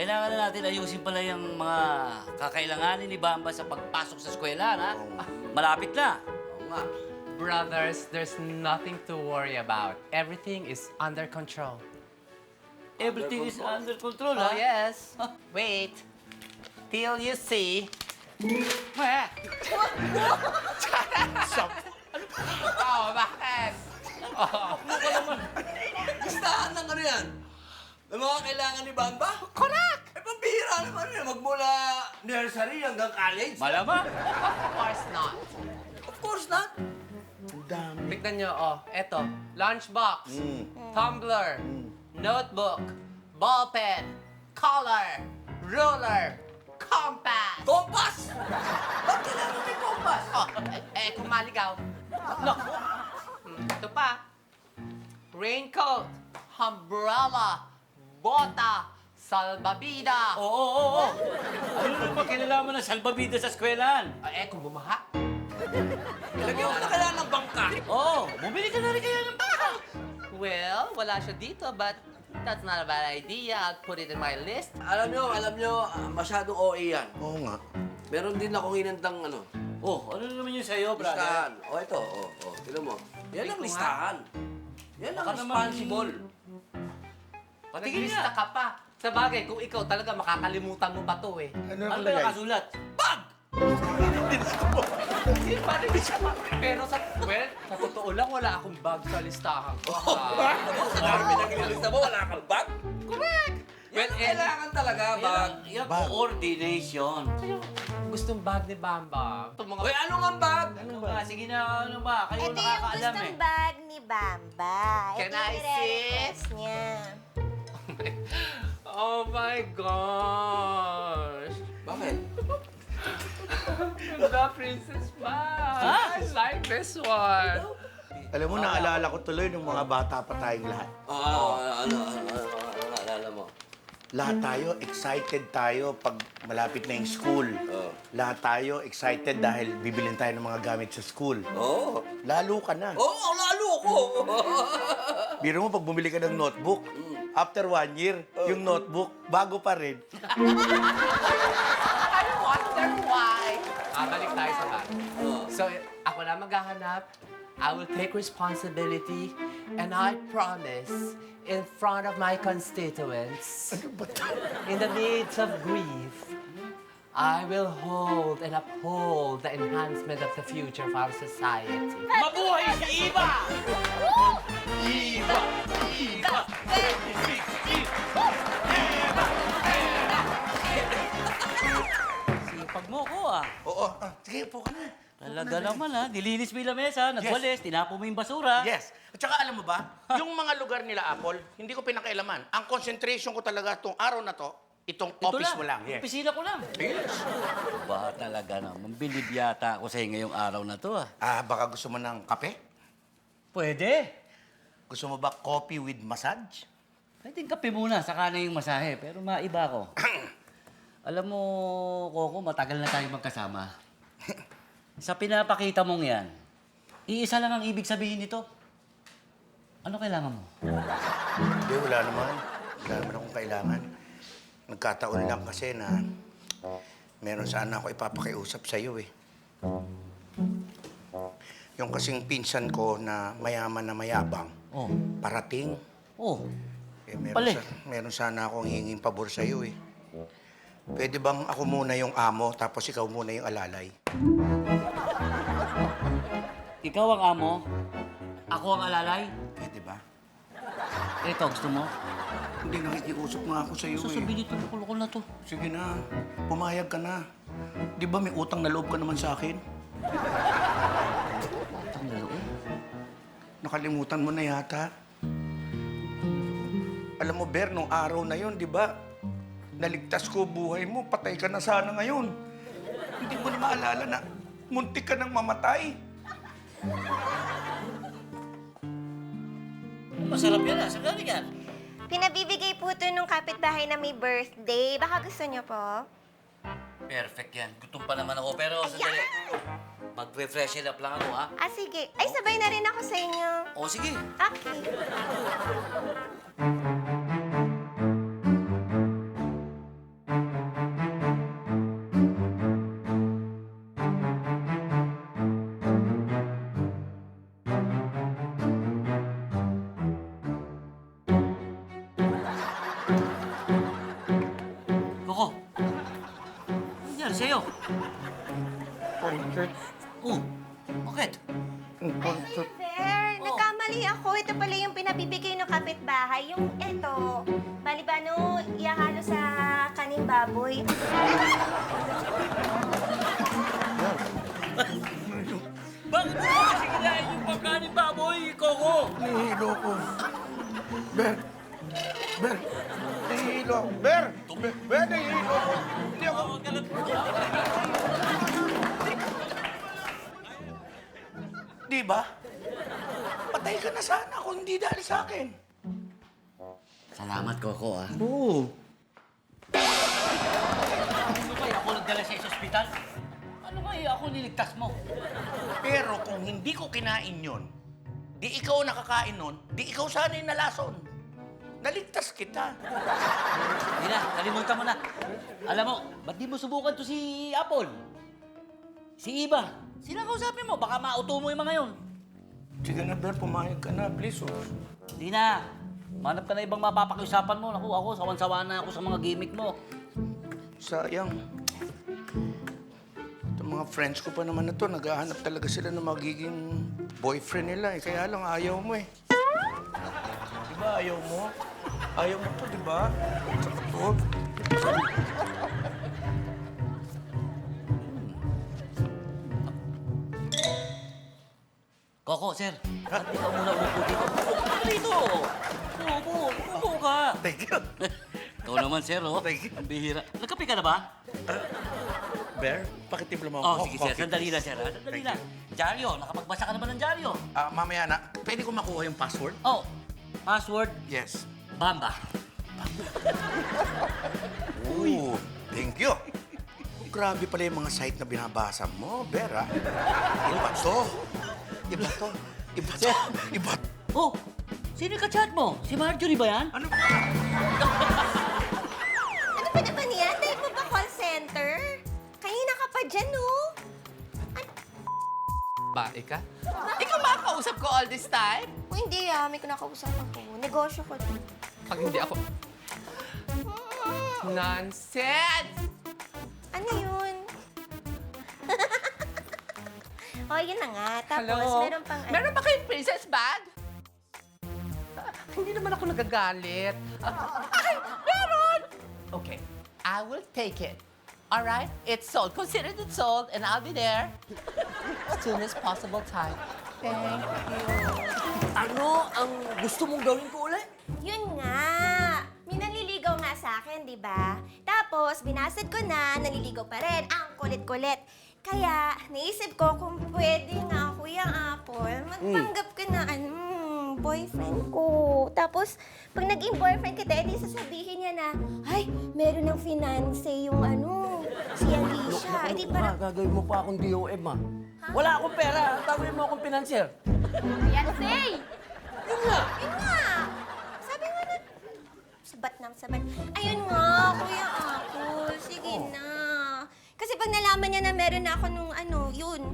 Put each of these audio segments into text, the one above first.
kailangan na natin ayusin pala yung mga kakailanganin ni Bamba sa pagpasok sa eskwela, ha? Malapit na. Oo nga. Brothers, there's nothing to worry about. Everything is under control. Everything is under control, Oh, ha? yes. Wait. Till you see. Oh, bakit? Oh. Listahan ng ano yan? Ng mga kailangan ni Bamba? Correct! Eh, pambihira naman yan. Magmula nursery hanggang college. Malamang. Of course not. Of course not. Tignan nyo, oh. Eto. Lunchbox. Tumbler. Notebook. Ballpen. Color. Ruler. Compass. Kompas! Ba't kailangan may kompas? Oh, kung maligaw. Naku. Ito pa. Raincoat. Umbrella. Bota. Salbabida. Oo. Ano naman kinalaman ng salbabida sa eskwelahan? Kung bumaha. Lagyan mo na kailangan ng bangka. Oo, bumili ka na rin kaya ng baka. Well, wala siya dito, but that's not a bad idea. I'll put it in my list. Alam nyo, masyadong OA yan. Oo nga. Meron din akong hinandang ano, Oh, ano naman yun sa'yo, brother? listahan. O, ito, tignan mo. Yan ang Tingnan mo listahan. Yan ang Baka naman- responsible. Patigil Naglista nga. ka pa. Sa bagay, kung ikaw talaga makakalimutan mo pa to eh. Ano Ano na ba yung kasulat? Bag! Hindi pa rin siya. Pero sa totoo lang, wala akong bag sa listahan ko. Sa dami ng nililista mo, wala kang bag? Correct! Yan ang kailangan talaga, bag. Yung Bag. coordination. Gustong bag ni Bamba. Itong mga... Uy, ano nga bag? Ano ba? Sige na, ano ba? Kayo Ito yung nakakaalam gustong eh. bag ni Bamba. Can Ito yung I see? nire-request niya. Oh my gosh! Bakit? The princess bag! I like this one! Alam mo, naalala ko tuloy nung mga bata pa tayong lahat. Ano, naalala mo? Lahat tayo, excited tayo pag malapit na yung school. Oo. Lahat tayo excited dahil bibilin tayo ng mga gamit sa school. Oo. Lalo ka na. Oo, lalo ko. Biro mo, pag bumili ka ng notebook, after 1 year, yung notebook, bago pa rin. I wonder why! Balik tayo sa bag. So, ako na maghahanap. I will take responsibility and I promise in front of my constituents, in the midst of grief, I will hold and uphold the enhancement of the future of our society. Mabuhay si Iba! Iba! Iba! Sipag mo ko ah. Oo, sige, po ka na. Talaga naman ha. Nilinis mo yung lamesa, nagwalis, tinapo mo yung basura. Yes. At saka alam mo ba, yung mga lugar nila, Apple, hindi ko pinakailaman. Ang concentration ko talaga itong araw na to, itong Ito office lang, mo lang. Yes. opisina ko lang. Yes. Ba talaga naman, bilib yata ako sa'yo ngayong araw na to ah. Baka gusto mo ng kape? Pwede. Gusto mo ba coffee with massage? Pwedeng kape muna, saka na yung masahe, pero maiba ko. Alam mo, Coco, matagal na tayong magkasama. Sa pinapakita mong yan, iisa lang ang ibig sabihin nito. Ano kailangan mo? Hindi, wala naman. Wala naman akong kailangan. Nagkataon lang kasi na meron sana ako ipapakiusap sa iyo eh. Yung kasing pinsan ko na mayaman na mayabang, Oh. parating. Oh. Meron, Pali. meron sana akong hinging pabor sa iyo eh. Pwede bang ako muna yung amo tapos ikaw muna yung alalay? Ikaw ang amo, ako ang alalay. Pwede ba? Ito, gusto mo? Hindi, nakikiusap nga ako sa iyo eh. Sasabihin ito, lukol-lukol na to. Sige na, pumayag ka na. Di ba may utang na loob ka naman sa akin? Utang na loob. Nakalimutan mo na yata. Alam mo, Ber, nung araw na yon, di ba? Naligtas ko buhay mo, patay ka na sana ngayon. Hindi mo na maalala na muntik ka nang mamatay. Masarap yan ah. Saan galing yan? Pinabibigay po ito nung kapitbahay na may birthday. Baka gusto niyo po? Perfect yan. Gutom pa naman ako, pero sandali. Mag-refreshen up lang ako, ha? Ah, sige. Ay, sabay na rin ako sa inyo. O, sige. Okay. sa'yo. Portrait. Oh, bakit? Portrait. Fer, nagkamali ako. Ito pala yung pinabibigay ng kapitbahay. Yung eto, balibano, ihahalo sa kaning baboy. Bakit mo kasi kinain yung pagkanin baboy, Coco? Nahihilo ko. Ber! Ber! Nahihilo ako. Ber! Ber, nahihilo ako. Hindi ako... Di ba? Patay ka na sana kung hindi dahil sa akin. Salamat, Coco, ah. Oo. Ano kaya ako nagdala sa ospital? Ano kaya ako niligtas mo? Pero kung hindi ko kinain yon, di ikaw nakakain nun, di ikaw sana yung nalason. Naligtas kita. Hindi na, kalimutan mo na. Alam mo, ba't di mo subukan to si Apple? Si Iba. Sila kausapin mo, baka mauto mo yung mga yun. Sige na, Ber, pumayag ka na, please. Oh. Hindi na. Manap ka na ibang mapapakiusapan mo. Naku, ako, sawan-sawa na ako sa mga gimmick mo. Sayang. Itong mga friends ko pa naman na to, naghahanap talaga sila ng magiging boyfriend nila. Eh. Kaya lang, ayaw mo eh. Di ba, ayaw mo? Ayaw mo to, di ba? Saka to. Coco, sir. Ba't di ka muna umupo dito? Umupo ka dito. Umupo ka. Thank you. Ikaw naman, sir, oh. Thank you. Ang bihira. Nagkape ka na ba? Bear, pakitimpla mo Oh, ako. sige, sir. Sandali lang, sir. ah. Sandali lang. Dyaryo. Nakapagbasa ka na ba ng dyaryo? Mamaya na, pwede ko makuha yung password? Oh, password, Yes. Bamba. Ooh, thank you. Grabe pala yung mga site na binabasa mo, Bear, ah. Iba to. Iba to. Iba to. Iba to. Oh, sino yung ka-chat mo? Si Marjorie ba yan? Ano? Ano pa naman yan? Dahil mo ba call center? Kanina ka pa dyan, no? Bae ka? Ikaw ba ang kausap ko all this time? O hindi may kinakausap ako. Negosyo ko to. Pag hindi ako... Nonsense! Ano yun? Oh, yun na nga. Tapos, Hello? meron pang... Meron ba kayong princess bag? Hindi naman ako nagagalit. Ay, meron! Okay, I will take it. All right? It's sold. Consider it sold, and I'll be there as soon as possible time. Thank you. Ano ang gusto mong gawin ko ulit? Yun nga. May nanliligaw nga sa akin, di ba? Tapos, binasad ko na, nanliligaw pa rin. Ang kulit-kulit. Kaya, naisip ko kung pwede nga, Kuya Apple, magpanggap ka na, boyfriend ko. Tapos, pag naging boyfriend kita, edi sasabihin niya na, ay, meron ng finance yung si Alicia. Edi parang, Gagawin mo pa akong DOM, ah. Wala akong pera. Gagawin mo akong financier. Fiancé! Yun nga. Yun nga! Sabi nga na, sabat. Ayun nga, Kuya Apple, sige na. Kasi pag nalaman niya na meron na ako nung yun,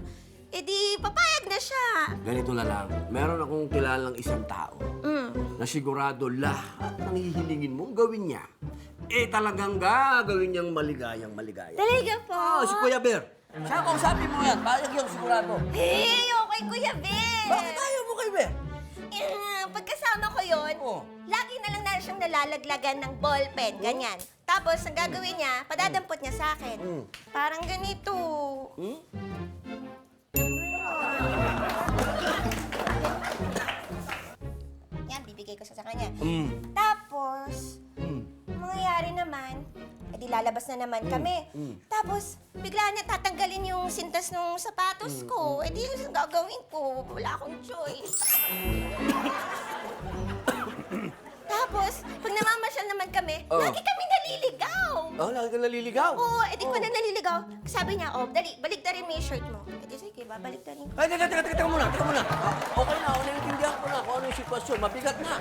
edi papayag na siya. Ganito na lang. Meron akong kilalang isang tao na sigurado lahat ng hihilingin mong gawin niya, talagang gagawin niyang maligayang maligaya. Talaga po? Si Kuya Bear. Siya kung sabi mo yan, payag yung sigurado. Hey, okay, Kuya Ben! Bakit ayaw mo kay Bear? Pagkasama ko yun, lagi na lang siyang nalalaglagan ng ballpen, ganyan. Tapos, ang gagawin niya, padadampot niya sa akin. Parang ganito. Yan, bibigay ko sa kanya. Tapos, mangyayari naman, edi lalabas na naman kami. Tapos, bigla niya tatanggalin yung sintas ng sapatos ko. Edi yung gagawin ko, wala akong choice. Tapos, pag namamasyal naman kami, lagi kami naliligaw. Lagi ka naliligaw. Oo, edi ko na naliligaw. Sabi niya, dali, baliktarin mo yung shirt mo. Edi sige, babaliktarin ko. Ay, teka muna. Okay na, ako naiintindihan ko na kung ano yung sitwasyon. Mabigat na.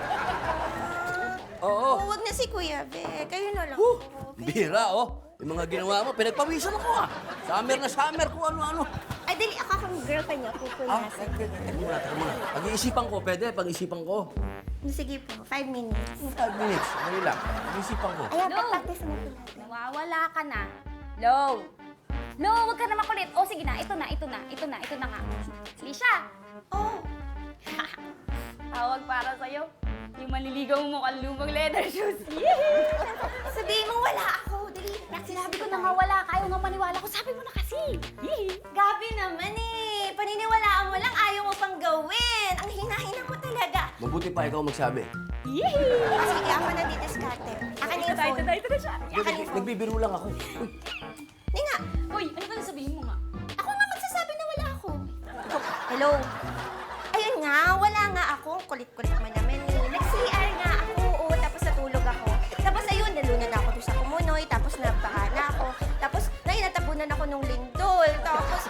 Oo. Huwag na si Kuya Be. Kayo na lang. Bira, Yung mga ginawa mo, pinagpawisan ako, ah. Summer na summer kung ano-ano. Ay, dali, ako akong girlfriend niya. Pupunasan. Teka muna. Pag-iisipan ko, pag-isipan ko. Sige po, 5 minutes. 5 minutes, dali lang. Pag-iisipan ko. Ayan, pag-practice mo po natin. Nawawala ka na. Low! No, wag ka na makulit. O, sige na. Ito na nga. Alicia! Oh, Tawag para sa'yo. Yung manliligaw mo mukhang lumang leather shoes. Yee! sabihin mo wala ako. Dali. Sinabi ko na nga wala ka. Ayaw nga maniwala ko. Sabi mo na kasi. Yee! Gabi naman eh. Paniniwalaan mo lang, ayaw mo pang gawin. Ang hina-hina mo talaga. Mabuti pa ikaw magsabi. Yee! Sige, ako na didiscarte. Akin na yung phone. Ito na siya. Akin na yung phone. Nagbibiro lang ako. Hindi nga. Uy, ano ba sabihin mo nga? Ako nga magsasabi na wala ako. Hello? Ayun nga, wala nga ako. Ang kulit-kulit mo naman eh. Nag-CR nga ako, oo. Tapos natulog ako. Tapos ayun, nalunan ako doon sa kumunoy. Tapos nagpaka na ako. Tapos natabunan ako nung lindol. Tapos...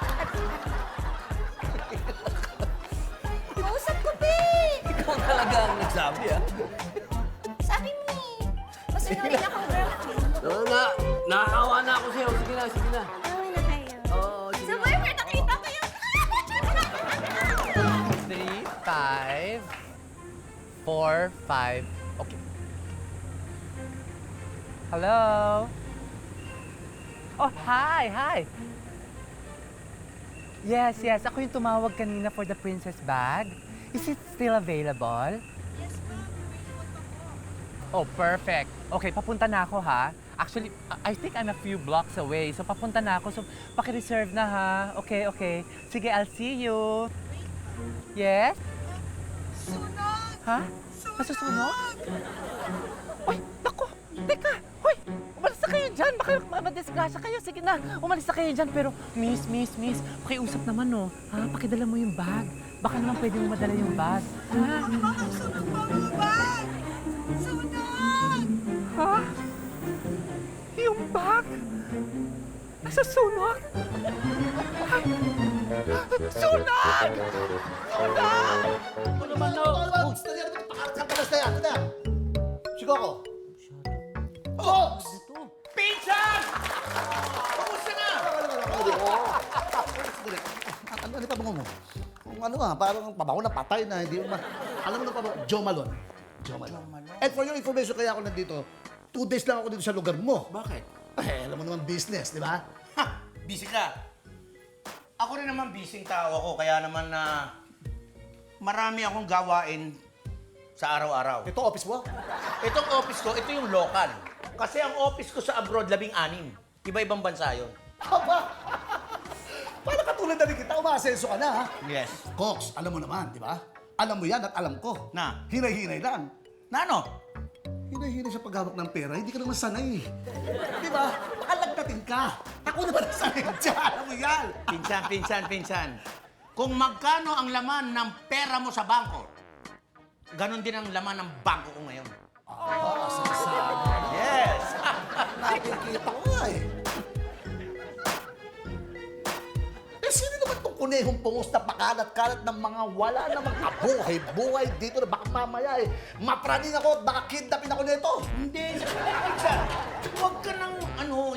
Kausap ko, Pe! Ikaw talaga ang nagsabi, ah. Sabi mo eh. Masunurin akong girlfriend. Nakakawa na ako sa'yo. Sige na. Away na kayo. Oo, sige So, boyfriend, nakita ko yung... 3, 5, 4, 5. Okay. Hello? Oh, hi. Yes. Ako yung tumawag kanina for the princess bag. Is it still available? Yes, ma'am. Oh, perfect. Okay, papunta na ako, ha? Actually, I think I'm a few blocks away. So, papunta na ako. So, paki-reserve na, ha? Okay. Sige, I'll see you. Yes? Sunog! Ha? Masusunog? Uy, naku! Teka! Uy! Umalis na kayo dyan! Baka madisgrasya kayo. Sige na, umalis na kayo dyan. Pero, miss, pakiusap naman, no? Ha? Pakidala mo yung bag. Baka naman pwede mo madala yung bag. Ha? Sunog mo yung bag! Sunog! Ha? Yung bag? Nasusunog? Ay! Sunog! Ano naman na? Basta yan. Ano na? Sigo ako. Oh! Pinsan! Kamusta na? Ano pabango mo? Kung ano nga, parang pabango na patay na, hindi mo alam mo na pabango? Joe Malone. And for your information, kaya ako nandito, 2 days lang ako dito sa lugar mo. Bakit? Alam mo naman business, di ba? Ha! Busy ka. Ako rin naman busy tao ako, kaya naman na marami akong gawain sa araw-araw. Ito office mo? Itong office ko, ito yung local. Kasi ang office ko sa abroad, 16. Iba-ibang bansa yun. Aba! Paano katulad na rin kita, umaasenso ka na, ha? Yes. Cox, alam mo naman, di ba? Alam mo yan at alam ko. Na? Hinay-hinay lang. Na ano? Hinay-hinay sa paghawak ng pera, hindi ka naman sanay. Di ba? Makalagdating ka. Ako naman ang sanay dyan, alam mo yan. Pinsan. Kung magkano ang laman ng pera mo sa bangko, ganon din ang laman ng bangko ko ngayon. Yes! Nakikita ko nga eh. Sino naman itong kunehong pungos na pakalat-kalat ng mga wala namang kabuhay-buhay dito na baka mamaya eh. Mapraning ako at baka kidnapin ako nito. Hindi, pinsan. Huwag ka nang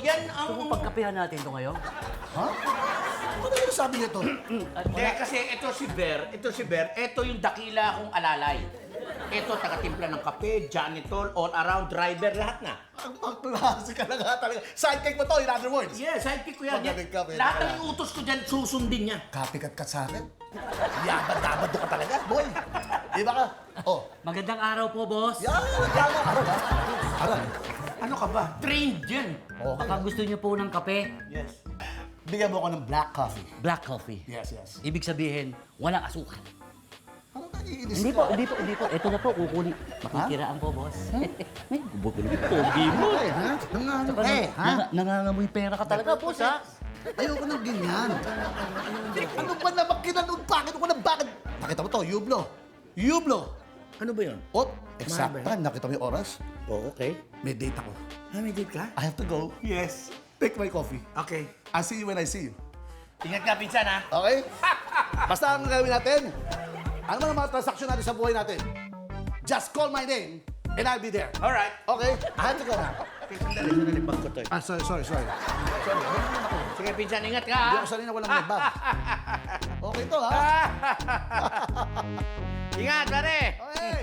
yan ang... Kung pagkapihan natin ito ngayon. Ha? Ano yung sabi niya to? Hindi, kasi ito si Ber, ito yung dakila kong alalay. Ito, taga-timpla ng kape, janitor, all-around driver, lahat na. Ang klase ka na nga talaga. Sidekick mo to, in other words. Yes, sidekick ko yan. Magaling ka, pwede Lahat ka. ng utos ko dyan, susundin niya. Kapikat ka sa akin. Yabad-dabad ka talaga, boy. Di ba ka? Oh. Magandang araw po, boss. Yan, tama. Aral. Ano ka ba? Trained yan. Okay. Baka gusto niyo po ng kape? Yes. Bigyan mo ako ng black coffee. Black coffee. Yes. Ibig sabihin, walang asukal. Ano naiinis Hindi ka? po. Ito na po, kukunin. Makikiraan po, boss. May buto na pogi mo. Okay, ha? Ha? Nangangamoy pera ka talaga, boss, ha? Ayoko ng ganyan. Ano ba naman kinanood? Bakit ako na bakit? Nakita mo to, Yublo. Ano ba yun? Oh, exact time. Nakita mo yung oras? Oh, okay. May date ako. May date ka? I have to go. Yes. Take my coffee. Okay. I'll see you when I see you. Ingat ka, pinsan, ha? Okay? Basta ang gagawin natin, ano man ang mga transaksyon natin sa buhay natin, just call my name and I'll be there. Alright. Okay? I have to go now. Sandali, bag ko to eh. Sorry. Sige, pinsan, ingat ka, Hindi ha? ako sanay na walang may bag. Okay to, ha? Ingat, pare! Okay.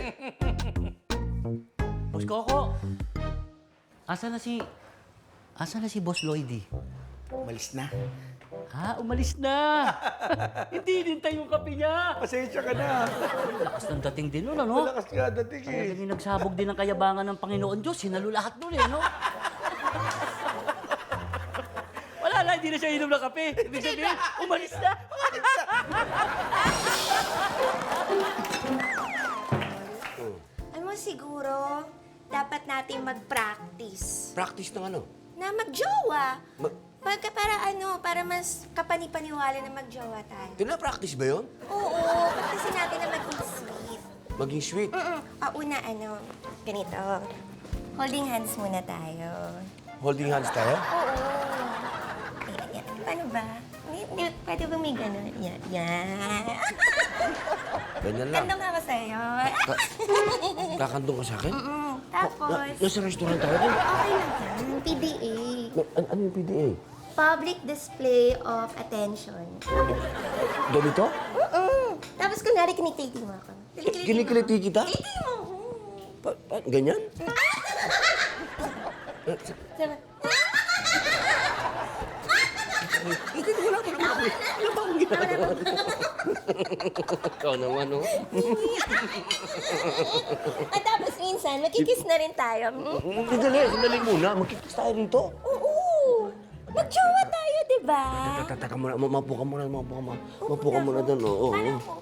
Boss Coco, asa na si Boss Lloydie? Umalis na. Ha? Umalis na. Hindi nintay yung kape niya. Pasensya ka na. Lakas ng dating din nun, ano? Malakas nga dating eh. Talagang yung nagsabog din ng kayabangan ng Panginoon Diyos. Sinalo lahat nun eh, no? Wala na, hindi na siya inom ng kape. Ibig sabihin, umalis na. Alam mo, siguro, dapat natin mag-practice. Practice ng ano? Na magjowa. Mag- Para mas kapanipaniwala na magjowa tayo. Pina-practice ba yun? Oo, kasi natin na maging sweet. Maging sweet. Una, ganito. Holding hands muna tayo. Holding hands tayo? Oo. Ayan. Paano ba? Pwede ba may gano'n? Yan. Ganyan lang. Kandong ako sa'yo. Kakandong ka sa akin? Tapos, Nasa restaurant tayo rin. okay lang yan. PDA. Ano yung PDA? Public Display of Attention. Ganito? Tapos kunwari kinikiliti mo ako. Kinikiliti kita? Kiliti mo. Ganyan? Sabi, Ikaw naman, oh. At tapos minsan, magkikiss na rin tayo. Sandali muna. Magkikis tayo rito. Oo. Magjowa tayo, di ba? Teka muna. Mapo ka muna doon. Oo. Paano ko?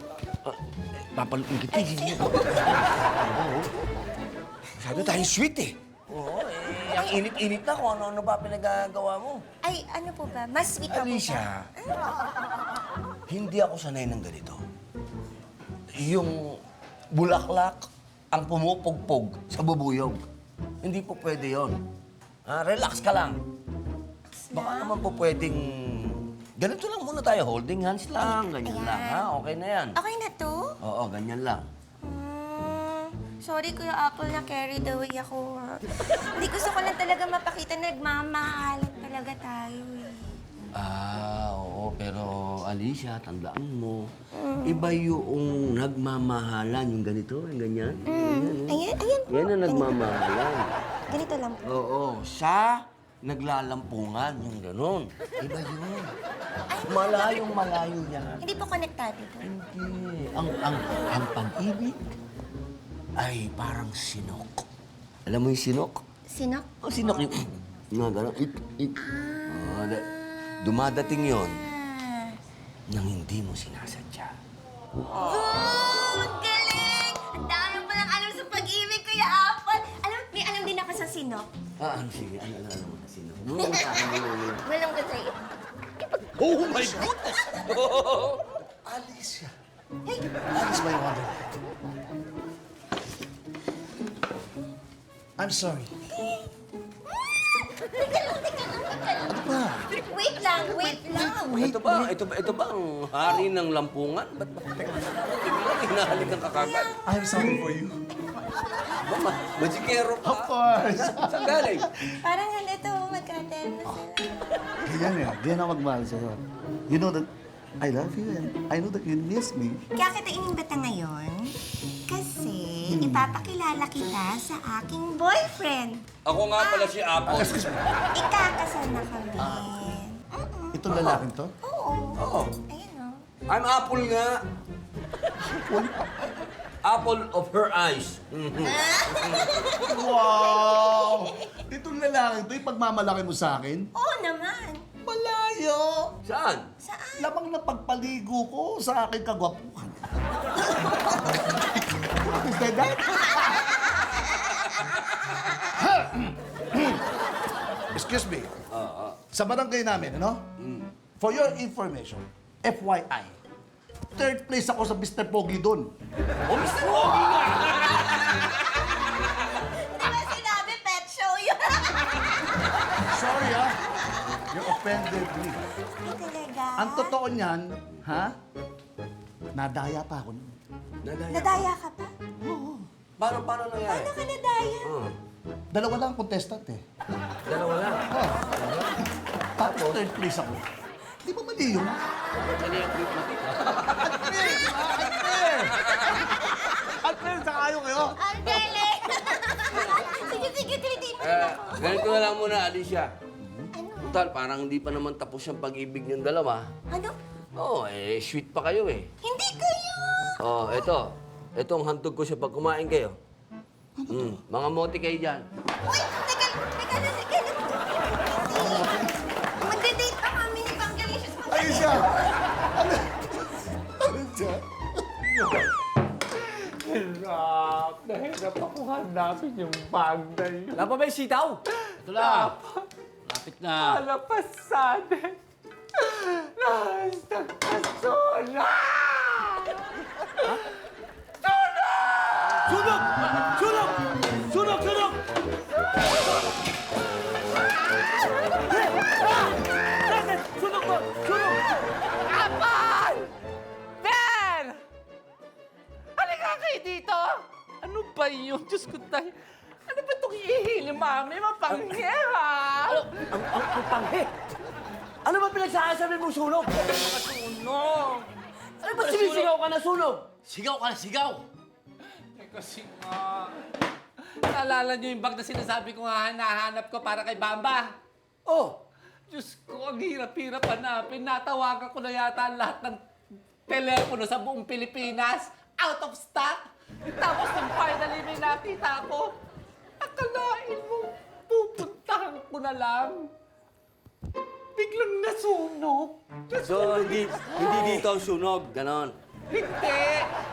Papalupin kita. Masyado tayong sweet eh. Oo, ang init-init na kung ano-ano ba pinagagawa mo. Ay, ano po ba? Mas sweet ako Alicia, hindi ako sanay ng ganito. Yung bulaklak ang pumupugpog sa bubuyog. Hindi po pwede yon. Relax ka lang. Baka naman po pwedeng... Ganito lang muna tayo. Holding hands lang. Ganyan lang, ha? Okay na yan. Okay na to? Oo, ganyan lang. Sorry, Kuya Apple, na carried away ako. Hindi, gusto ko lang talaga mapakita na nagmamahalan talaga tayo eh. Oo. Pero, Alicia, tandaan mo, iba yung nagmamahalan. Yung ganito, yung ganyan. Ayan po. Yan ang nagmamahalan. Ganito lang po. Oo, siya naglalampungan, yung gano'n. Iba yun. Malayong-malayo yan. Hindi po konektado to. Hindi. Ang pag-ibig ay parang sinok. Alam mo yung sinok? Sinok? Oh, sinok yung... Nga gano'n. Dumadating yon nang hindi mo sinasadya. Ang galing! Ang dami mo lang alam sa pag-ibig, Kuya Apple. May alam din ako sa sinok. Sige. Ano mo na sinok? Walang ko sa'yo. Oh my goodness! Alicia. Alice, my wonder. I'm sorry. Teka lang. Ano ba? Wait lang. Ito ba ang hari ng lampungan? Ba't hinahalikan ka kagad? I'm sorry for you. Mama, magikero ka. Of course. Saan galing? Parang halito, magkandal na sila. Ganyan yan. Ganyan ako magmahal sa'yo. You know that I love you and I know that you miss me. Kaya kita inimbita ngayon kasi ipapakilala kita sa aking boyfriend. Ako nga pala si Apple. Ikakasal na kami. Itong lalaking to? Oo. Ayan o. I'm Apple nga. Apple of her eyes. Wow! Itong lalaking to, ipagmamalaki mo sa akin? Oo naman. Malayo! Saan? Saan? Lamang na pagpaligo ko sa aking kagwapuhan. Is that? Excuse me. Sa barangay namin, ano? For your information, FYI, third place ako sa Mr. Pogi doon. Oh, Mr. Pogi nga! Di ba sinabi pet show yun? Sorry, ah. You offended me. Ay, talaga? Ang totoo niyan, ha? Nadaya pa ako. Nadaya ka pa? Paano nangyari? Paano ka nadaya? Dalawa lang ang contestant eh. Dalawa lang. Oh. Tapos third place ako. Di ba mali yun? Unfair! Sa kayo kayo? Ang galing! Sige, tilitin mo rin ako. Ganito na lang muna, Alicia. Ano? Total, parang hindi pa naman tapos yung pag-ibig niyong dalawa. Ano? Oo, sweet pa kayo eh. Hindi kaya! Oh, eto. Ito ang hantog ko siya pag kumain kayo. Mga moti kayo dyan. Uy! Teka. Magde-date pa kami ni Bangalicious. Ayun siya! Ano siya? Hirap. Nahirap ako hanapin yung bag na yun. Wala pa ba yung sitaw? Ito lang. Lapit na. Alapasanin. Nahastag ka, Sona! Sunog! Sunog! Sunog! Sunog! Sunog po! Sunog! Apal! Ben! Halika kayo dito! Ano ba yun? Diyos ko tayo. Ano ba itong ihili, mami? Mapanghe, ha? Ang panghe! Ano ba pinagsasabi mong sunog? Sunog! Ano ba sinisigaw ka na sunog? Sigaw ka na sigaw! Kasi nga, naalala niyo yung bag na sinasabi ko nga hinahanap ko para kay Bamba? Oh! Diyos ko, ang hirap-hirap hanapin. Natawagan ko na yata lahat ng telepono sa buong Pilipinas. Out of stock. Tapos nung finally may nakita ko, akalain mo, pupuntahan ko na lang. Biglang nasunog. So, hindi dito ang sunog, ganon. Hindi!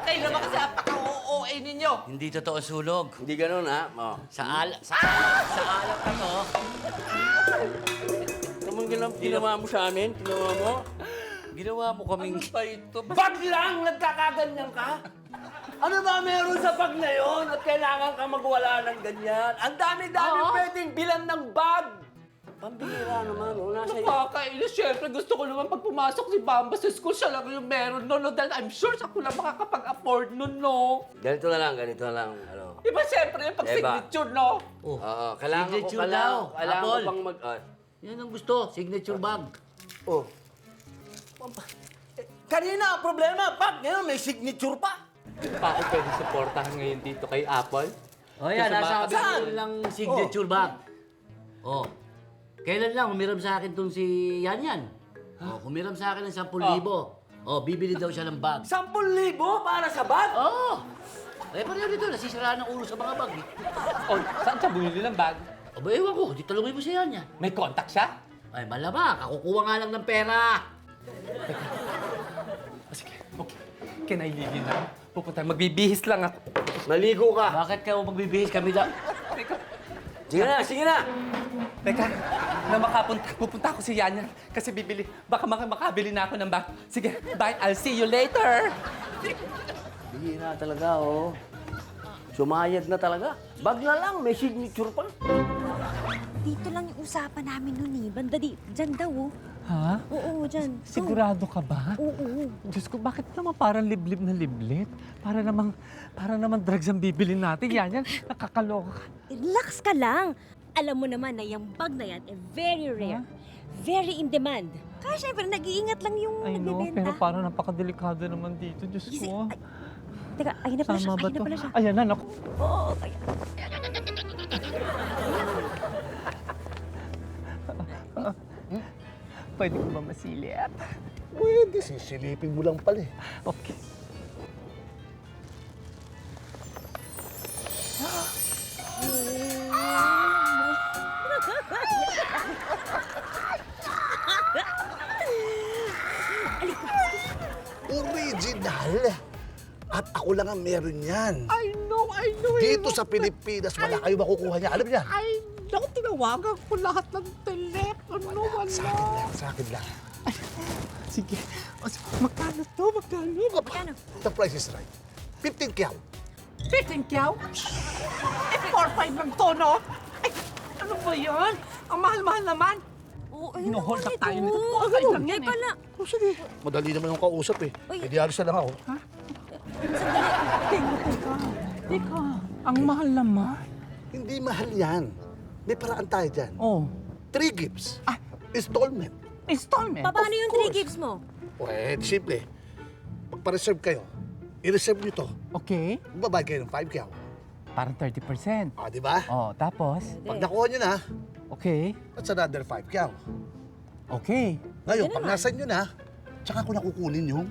Kayo naman kasi apaka-OOA ninyo. Hindi totoo sunog. Hindi ganon, ha? Oh. Sa alat na to. Kamang ginawa mo sa amin? Ginawa mo? Ginawa mo kaming... Ano ba ito? Bag lang! Nagkakaganyan ka? Ano ba meron sa bag na yon at kailangan ka magwala ng ganyan? Ang dami-dami pwedeng bilan ng bag! Pambihira naman, oh. Nasa iyo. Nakakainis. Siyempre, gusto ko naman pag pumasok si Bamba sa school, siya lang yung meron no? Dahil I'm sure siya ko lang makakapag-afford nun, no? Ganito na lang. Ano. Iba siyempre yung pag-signature, no? Oh. Oo, kailangan Signature daw, Kailangan ko Apple. pang Yan ang gusto. Signature bag. Oh. Kanina ang problema, bag ngayon may signature pa. Pa ako pwede supportahan ngayon dito kay Apple. O yan, Kasi nasa baka- kabila lang signature bag. Oh. Kailan lang humiram sa akin tong si Yan. Oh, humiram sa akin ng 10,000. Oh, bibili daw siya ng bag. 10,000 para sa bag? Oh! Eh, pareho dito, nasisiraan ng ulo sa mga bag. Oh, saan siya bumili ng bag? Aba, ewan ko, di talungin mo si Yan. May contact siya? Ay, malamang, kakukuha nga lang ng pera. Oh, sige, okay. Can I leave you now? Pupunta, magbibihis lang ako. Maligo ka. Bakit kayo magbibihis kami da? Sige na. Teka, pupunta ako si Yanyan kasi baka makabili na ako ng bag. Sige, bye, I'll see you later. Bihira talaga, oh. Sumayad na talaga. Bag na lang, may signature pa. Dito lang yung usapan namin nun eh. Banda dyan daw oh. Ha? Oo, dyan. Sigurado ka ba? Oo. Diyos ko, bakit naman parang liblib na liblit? Para naman drugs ang bibilin natin. Yan, nakakaloka ka. Relax ka lang. Alam mo naman na yung bag na yan, very rare. Very in demand. Kaya syempre, nag-iingat lang yung I know, nagbebenta. pero parang napakadelikado naman dito. Diyos Kasi, ko. ay, teka, ayun na pala siya. Tama ba Ayun na to? pala siya. Ayan na, naku. Oo, ayan. Pwede ko ba masilip? Pwede, sisilipin mo lang pala eh. Okay. Original. At ako lang ang meron yan. I know. Dito sa Pilipinas, wala kayo makukuha niya. Alam niya? Ay, naku, tinawagan ko lahat ng telepono. Wala. Sa akin lang. Sige. O, magkano to? Magkano? Magkano? The price is right. 15 kyaw. 15 kyaw? Eh, 4-5 lang to, no? Ay, ano ba yan? Ang mahal-mahal naman. Oo, ayun Hino-hold naman up tayo ito. nito. Okay lang yan Teka eh. lang. Oh, sige. Madali naman yung kausap eh. Uy. Eh, di alis na lang ako. Teka, ang mahal naman. Hindi mahal yan. May paraan tayo dyan. Oh, 3 gifts. Installment. installment. Paano yung course. 3 gigs mo? Pwede, simple. Pagpa-reserve kayo, i-reserve nyo to. Okay. Babay kayo ng 5 kyaw. Parang 30%. Ah, di ba? Oh, tapos? Pag nakuha nyo na, Okay. That's another 5 kyaw. Okay. Ngayon, pag nasa inyo na, tsaka ko nakukunin yung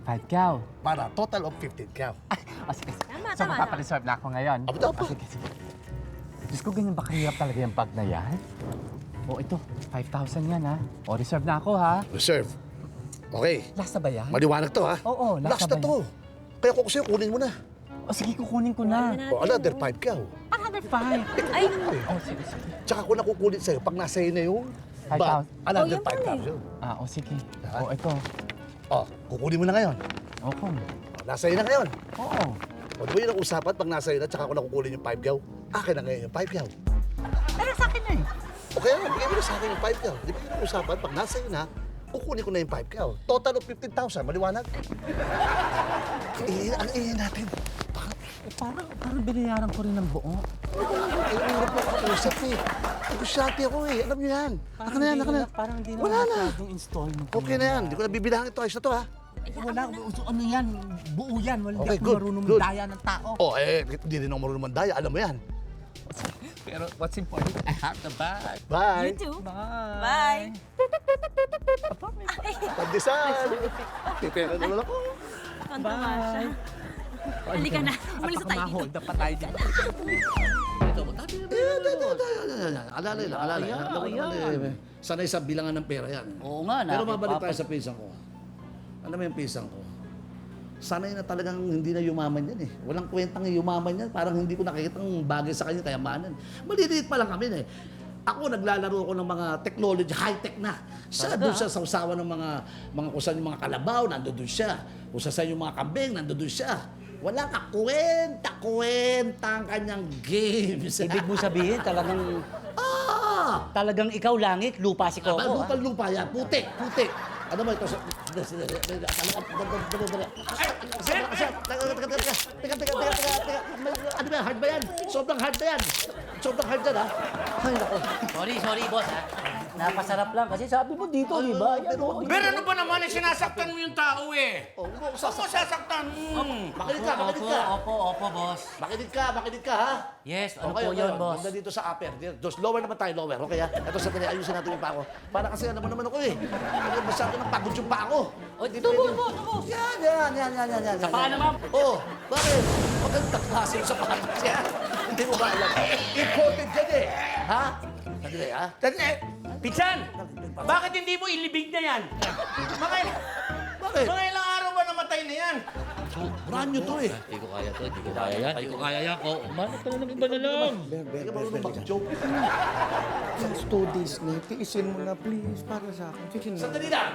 5 cow. para total of 15 kyaw. Sige. Tama, So, tama, magpapareserve na ako ngayon. Aba, tama. Sige. Diyos ko, ganyan ba kahirap talaga yung bag na yan? O, ito. 5,000 yan, ha? O, reserve na ako, ha? Reserve. Okay. Last na ba yan? Maliwanag to, ha? Oo, last last na na ba to. Kaya kung sa'yo, kunin mo na. O, sige, kukunin ko na. O, another 5 kyaw. Another 5. Ay, O, sige. Tsaka ko nakukunin sa'yo pag nasa iyo na yung 5,000. bag. Another Oh, yan pala 5,000. O, sige. Ha? O, ito. O, kukunin mo na ngayon. Opo. Nasa iyo na ngayon. Oo. O, di ba yun ang usapan pag nasa iyo na, tsaka ko nakukunin yung 5 kyaw? Akin na ngayon yung 5 kyaw. Pero sa akin na eh. O kaya, bigay mo na sa akin yung 5 kyaw. Di ba yun ang usapan pag nasa iyo na, kukunin ko na yung 5 kyaw. Total of 15,000. Maliwanag? Ano natin? Parang binayaran ko rin ng buo. Ay, hirap mo kausap eh. Negosyante ako eh. Alam niyo yan. Ako na yan, ako na. Parang hindi Wala naman na. masyadong installment. Okay na yan. Hindi ko na bibilangin ito. Ayos na to, ha? Wala. Ano yan? Buo yan. Wala Okay, ako good, marunong good. daya ng tao. Oh, hindi rin ako marunong mandaya. Alam mo yan. Pero what's important, I have the bag. Bye. you too. Bye. Bye. Pagdesal. Pipera naman ako. Kontuwa siya. Halika na. Umalis na tayo dito. Hold up pa tayo dito. Alalay lang, alalay. Alam mo naman eh. Sanay sa bilangan ng pera yan. Oo nga, Pero babalik nakipapa- tayo sa pisang ko. Alam mo yung pisang ko? Sanay na talagang hindi na yumaman yan eh. Walang kwentang yumaman yan. Parang hindi ko nakikita ng bagay sa kanya kayamanan. Maliliit pa lang kami eh. Ako, naglalaro ako ng mga technology, high-tech na. Siya, doon siya sa usawa ng mga kung saan yung mga kalabaw, nandoon siya. Kung saan yung mga kambing, nandoon siya. Wala ka kwenta ang kanyang games. Ibig mo sabihin, Ah! talagang ikaw langit, lupa si Coco. ah. Lupa yan. Putik. Ano mo ito? Teka. Ano ba? Hard ba yan? Sobrang hard na yan. Sobrang hard yan, ha? Ay, nako. Sorry, boss. Ha? Napasarap lang kasi sabi mo dito, di ba? Yan, oh. Pero ano ba naman, sinasaktan mo yung tao eh. Oh, Huwag mo sasaktan. Makinig ka. Opo, boss. Makinig ka, ha? Yes, ano Okay, po yun, boss? Punta dito sa upper. Just lower naman tayo, lower. Okay, ha? Ito, sandali, ayusin natin yung pako. Para kasi alam mo naman ako, eh. Masyado ng pagod yung pako. O, dito, boss. Yan. Sa paa naman. Oh, bakit? Magandang klase yung sapatos yan. Hindi mo ba alam? Imported yan eh. Ha? Sandali, ha? Pinsan, bakit hindi mo ilibig na yan? Bakit? Mga ilang araw ba namatay na yan? Brand new to eh. Hindi ko kaya to, hindi ko kaya yan. Manap ka na ng iba na lang. Hindi ka marunong mag-joke. Just 2 days na. Tiisin mo na, please, para sa akin. Tiisin mo. Sandali lang.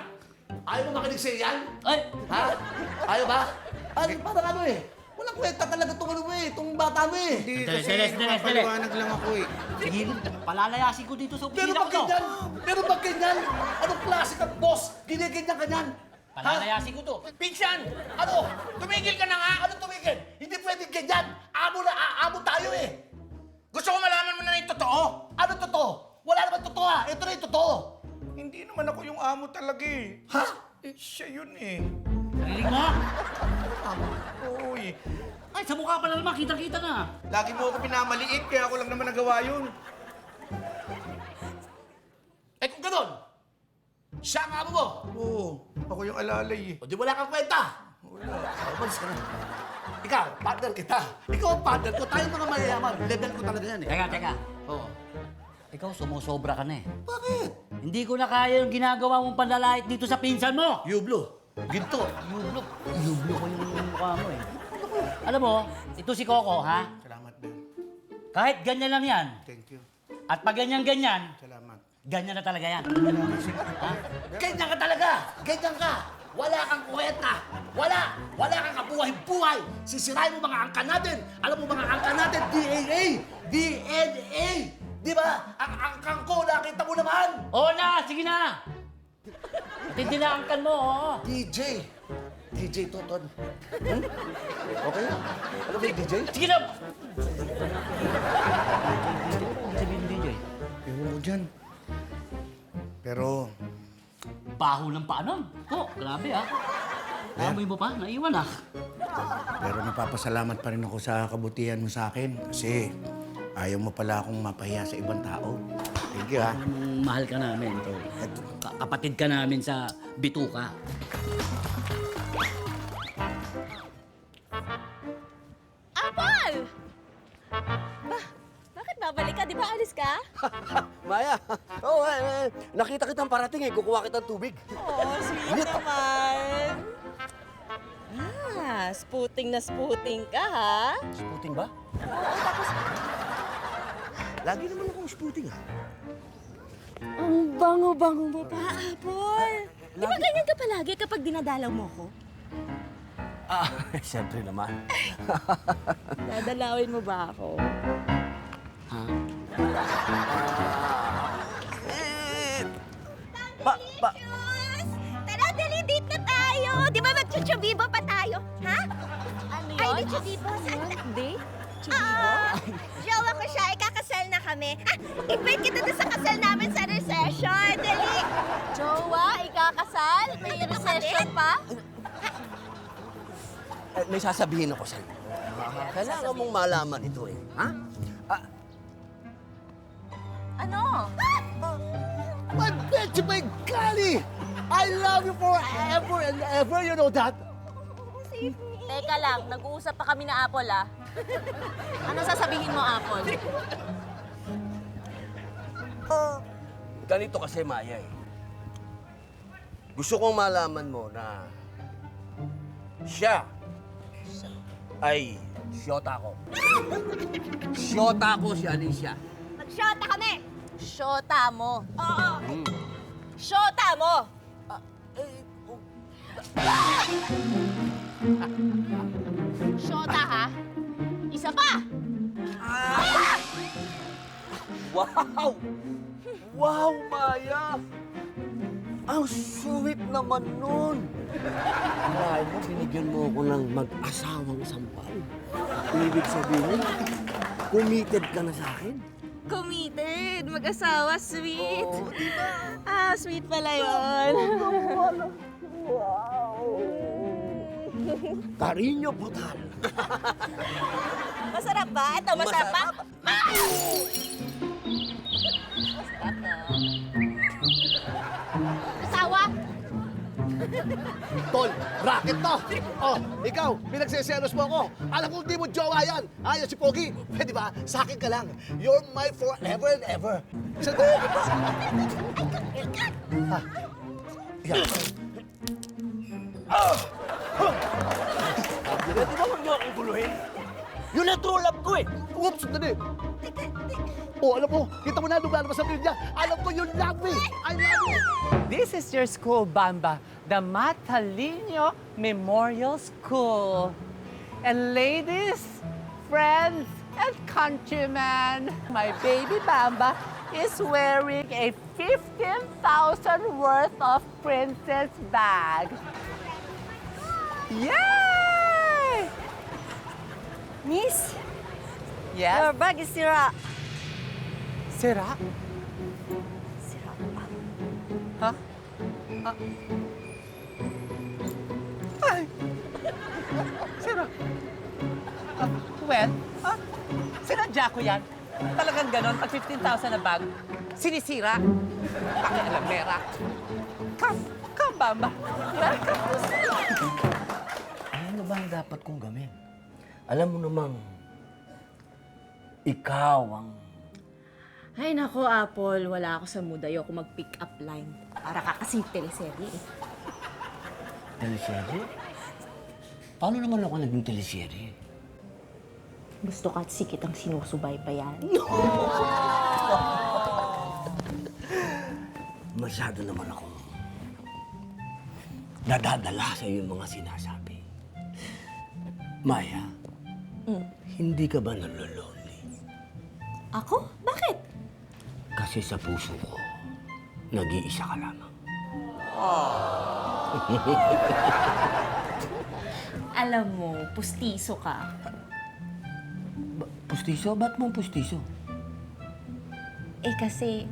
Ayaw mo makinig sa yan? Ay, Ha? Ayaw ba? Ay, parang ano eh. Walang kwenta talaga itong ano mo eh. Itong bata mo eh. Hindi, Dali, kasi dali. papaliwanag lang ako eh. sige, palalayasin ko dito sa Pero opisina pag ko to. ganyan? Pero pag ganyan? Anong klase ka, boss? Giniganyan ka niyan? Ha? Palalayasin ko to. Pinsan, Ano? tumigil ka na nga. Ano tumigil? Hindi pwedeng ganyan. Amo tayo eh. Gusto ko malaman mo na yung totoo. Ano totoo? Wala naman totoo ha. Ito na yung totoo. Hindi naman ako yung amo talaga eh. Ha? Siya yun eh. Narinig mo? Oo eh. Ay, sa mukha pa na naman, kitang-kita na. Lagi mo ako pinamaliit, kaya ako lang naman nagawa yun. Eh kung ganun, siya ang amo mo. Oo, ako yung alalay eh. O di wala kang kwenta. Wala. Umalis ka na. Ikaw, partner kita. Ikaw ang partner ko. Tayo mga mayayaman. Level ko talaga yan eh. Teka. Oo. Ikaw, sumusobra ka na eh. Bakit? Hindi ko na kaya yung ginagawa mong panlalait dito sa pinsan mo. Yublo. Ginto. Yublo ko yung mukha mo eh. Alam mo, ito si Coco, ha? Salamat, Ben. Kahit ganyan lang yan, Thank you. at pag ganyan, Salamat. ganyan na talaga yan. Ha? Ganyan ka talaga. Ganyan ka. Wala kang kwenta. Wala kang kabuhay-buhay. Sisirain mo mga angka natin. Alam mo mga angka natin, DNA. Di ba? Ang angkang ko, nakita mo naman. Oo na, sige na. Tindinaangkan mo, oo. DJ Toton. Hmm? Okay? Ano ba yung DJ? Sige na. Sabihin DJ, Ewan ko dyan. Pero, baho ng paanon. Oh, grabe ah. Amoy mo pa, naiwan ah. pero napapasalamat pa rin ako sa kabutihan mo sa akin. Kasi ayaw mo pala akong mapahiya sa ibang tao. Thank Thank you, ha? Mahal ka namin, tol. Kapatid ka namin sa bituka. Apol! Bakit babalik ka? Di ba alis ka? Maya, nakita kitang parating eh. Kukuha kitang tubig. Oh, sweet naman. Sputing na sputing ka, ha? Sputing ba? Lagi naman akong sputing, ha? Ang bango-bango mo pa, Apol. Di ba ganyan ka palagi kapag dinadalaw mo ko? Siyempre naman. Dadalawin mo ba ako? Delicious! Tara, dali, date na tayo! Di ba mag-chuchubibo pa tayo? Ha? Ano Ay, yun? di chubibo. Date? Oo! Jowa ko siya, ikakasal na kami. Invite kita doon sa kasal namin sa recession. Dali! Jowa, ikakasal? May recession pa? May sasabihin ako sa'yo. Kailangan mong malaman ito eh. Ha? Ano? My bitch, my golly! I love you forever and ever, you know that? Teka lang, nag-uusap pa kami na Apple, ah. Ano sasabihin mo, Apple? Ganito kasi, Maya eh. Gusto kong malaman mo na siya ay siyota ko. Siyota ko si Alicia. Mag-shota kami! Shota mo. Oo! Shota mo! Shota, ha? Isa pa! Wow! Wow, Maya! Ang sweet naman nun! Kaya mo, binigyan mo ako ng mag-asawang sampal. Ibig sabihin, committed ka na sa akin. Committed! Mag-asawa, sweet! Sweet pala yun. Cariño brutal. Masarap ba? Ito, masarap ba? Asawa? Tol, racket to! Oh, ikaw, pinagseselos mo ako. Alam kong di mo jowa yan. Ayaw si Pogi. Di ba? Sa akin ka lang. You're my forever and ever. Sa to. Yan. Di ba huwag niyo akong guluhin? Yun ang true love ko eh. Oops, dali. Oh, alam mo, kita mo na lumalabas sa media. Alam ko you love me. I love you. This is your school, Bamba, the Matalino Memorial School. And ladies, friends, and countrymen, my baby Bamba is wearing a 15,000 worth of princess bag. Yay! Miss, Yes? your bag is sira. Sira? Sira. Huh? Ay! Sira. Well, sinadya ko yan. Talagang ganon, pag 15,000 na bag, sinisira. Pakialamera. Come, Bamba. Welcome to school. Ano ba ang dapat kong gawin? Alam mo namang, ikaw ang... Ay, nako, Apple. Wala ako sa mood. Ayoko mag-pick up line. Para ka kasing teleserye. Teleserye? Paano naman ako naging teleserye? Gusto ka at sikit ang sinusubay pa yan. Masyado naman akong nadadala sa iyong mga sinasabi. Maya, hindi ka ba nalolonely? Ako? Bakit? Kasi sa puso ko, nag-iisa ka lamang. Alam mo, pustiso ka. Pustiso? Ba't mong pustiso? Eh kasi,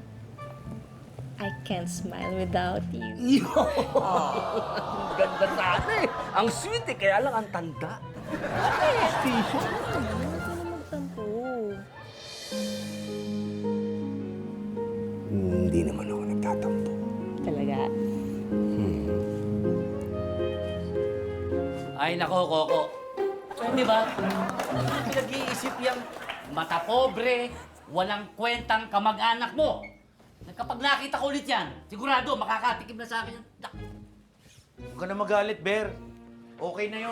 I can't smile without you. Ang ganda sana eh. Ang sweet eh, kaya lang ang tanda. Pustiso? Huwag ka na magtampo. 9 Ay, nako, Coco. Di ba? Pinag-iisip yung mata pobre, walang kwentang kamag-anak mo. Kapag nakita ko ulit yan, sigurado makakatikim na sa akin yan. Huwag ka na magalit, Bear. Okay na yun.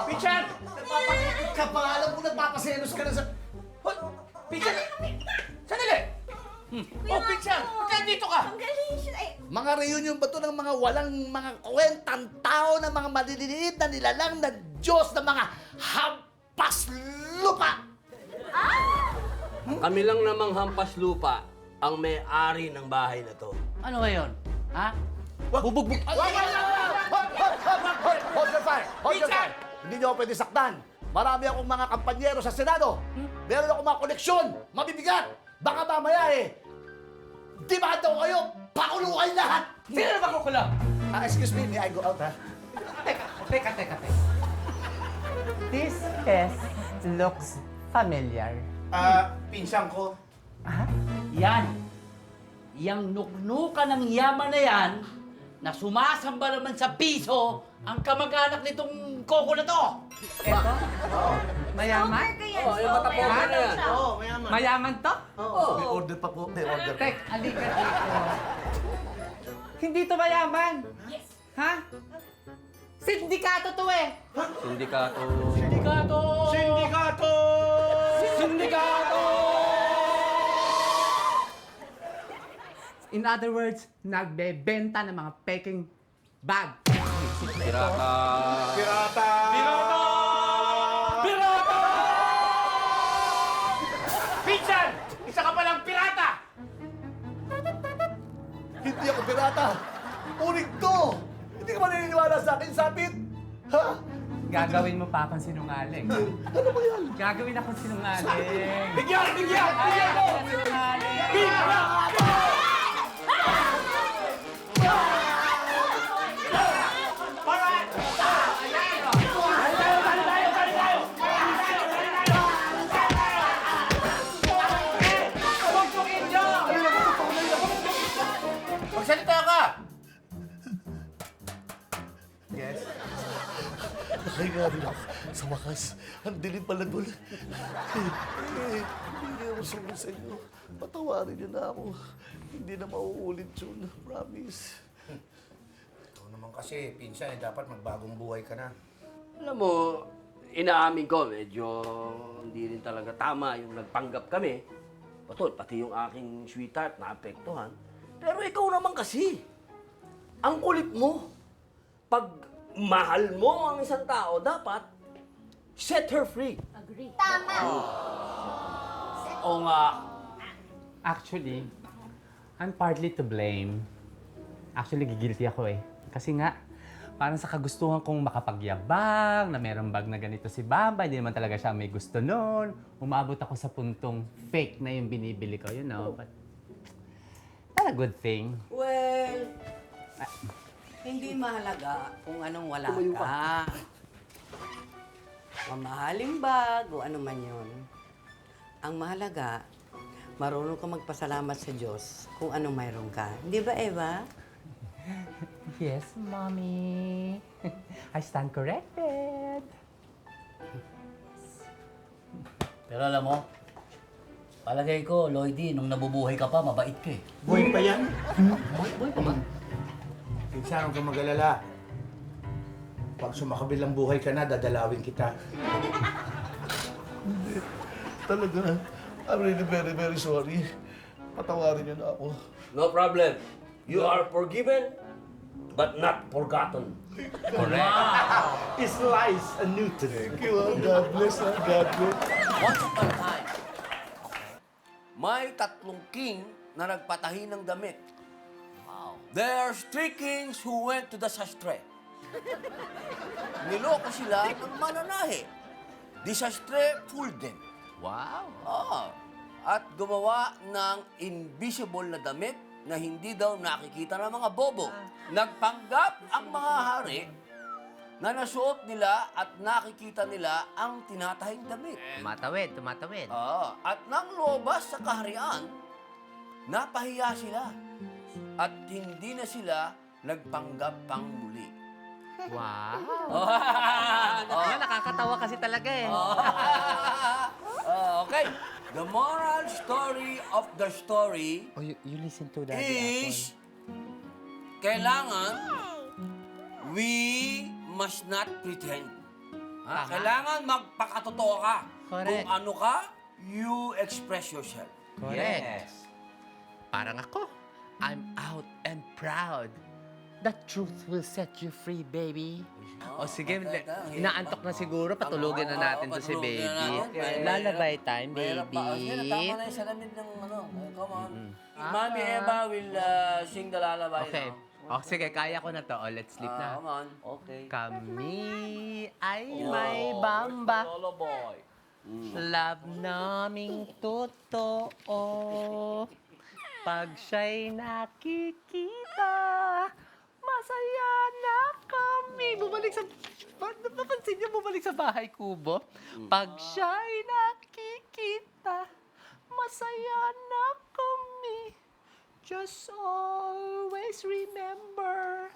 Pichan! Nagpapakikip ka pa, alam mo nagpapaselos ka na sa... Hoy! Pichan! Sandali! Oh, Pichan! Ba't nandito ka? Ang galing siya. Ay, Mga reunion ba to ng mga walang mga kwentang tao na mga maliliit na nilalang na Diyos na mga hampas lupa? Kami lang namang hampas lupa ang may-ari ng bahay na to. Ano ngayon? Ha? Bubugbog. Hold your fire! Hold your fire! Hindi niyo ako pwede saktan. Marami akong mga kampanyero sa Senado. Meron akong mga koneksyon. Mabibigat. Baka mamaya demanda ko kayo. Pakulong kayo lahat. Sino na ba kukulang? Excuse me, may I go out, ha? Teka. This is looks familiar. Pinsan ko. Yan. Yang nuknuka ng yaman na yan, na sumasamba naman sa piso, ang kamag-anak nitong Coco na to. Eto? Mayaman? Oh, yung mata pobre na yan. Oo, mayaman. Mayaman to? May order pa po. May order. Tek, halika dito. Hindi to mayaman. Ha? Sindikato to eh. Sindikato. Sindikato! Sindikato! Sindikato! In other words, nagbebenta ng mga peking bag. Pirata. Pirata! Pirata! Pinsan! Isa ka palang pirata! Hindi ako pirata. Unig to. Hindi ka ba naniniwala sa akin, Sapit? Ha? Gagawin mo pa akong sinungaling. Ano ba yan? Gagawin akong sinungaling. Bigyan! Gagawin akong sinungaling. Magsalita ka! Ay nga rin ako. Sa wakas, ang dilim pala doon. Hindi ako sorry sa inyo. Patawarin niyo na ako. Hindi na mauulit yun. Promise. Ito naman kasi, pinsan, dapat magbagong buhay ka na. Alam mo, inaamin ko, medyo hindi rin talaga tama yung nagpanggap kami. Patol, pati yung aking sweetheart naapektuhan. Pero ikaw naman kasi, ang kulit mo. Pag mahal mo ang isang tao, dapat set her free. tama. Oo nga. Actually, I'm partly to blame. Actually, gigilty ako eh. Kasi nga, parang sa kagustuhan kong makapagyabang, na merong bag na ganito si Bamba, hindi naman talaga siya may gusto noon. Umabot ako sa puntong fake na yung binibili ko, you know. But, not a good thing. Well, hindi mahalaga kung anong wala ka. Mamahaling bag o ano man yun. Ang mahalaga, marunong ka magpasalamat sa Diyos kung anong mayroon ka. Hindi ba, Eva? Yes, Mommy. I stand corrected. Pero alam mo, palagay ko, Lloydie, nung nabubuhay ka pa, mabait ka eh. Buhay pa yan? Buhay pa man. Pinsan, huwag kang mag-alala. Pag sumakabilang buhay ka na, dadalawin kita. Talaga, I'm really very, very sorry. Patawarin niyo na ako. No problem. You are forgiven, but not forgotten. It's lies a Newton. Thank you, God bless, God bless. Once upon a time, may 3 king na nagpatahi ng damit. Wow. There's 3 kings who went to the sastre. Niloko sila ng mananahe. The sastre fooled them. Wow. At gumawa ng invisible na damit na hindi daw nakikita ng mga bobo. Nagpanggap ang mga hari na nasuot nila at nakikita nila ang tinatahing damit. Tumatawid. At nang lumabas sa kaharian, napahiya sila. At hindi na sila nagpanggap pang muli. Wow. Nakakatawa kasi talaga eh. Okay. The moral story of the story Oh, you listen to that. is kailangan we must not pretend. Ha? Kailangan magpakatotoo ka. Correct. Kung ano ka, you express yourself. Correct. Parang ako. I'm out and proud. The truth will set you free, baby. O sige, inaantok na siguro. Patulogin na natin to si baby. Lalabay time, baby. Tama na yung salamin ng ano. Come on. Mami Eva will sing the lullaby Okay. now. O sige, kaya ko na to. O, let's sleep na. Come on. Okay. Kami ay may bamba. Lullaboy. Love naming totoo. Pag siya'y nakikita, masaya na kami. Bumalik sa... Napansin niyo bumalik sa bahay kubo? Pag siya'y nakikita, masaya na kami. Just always remember,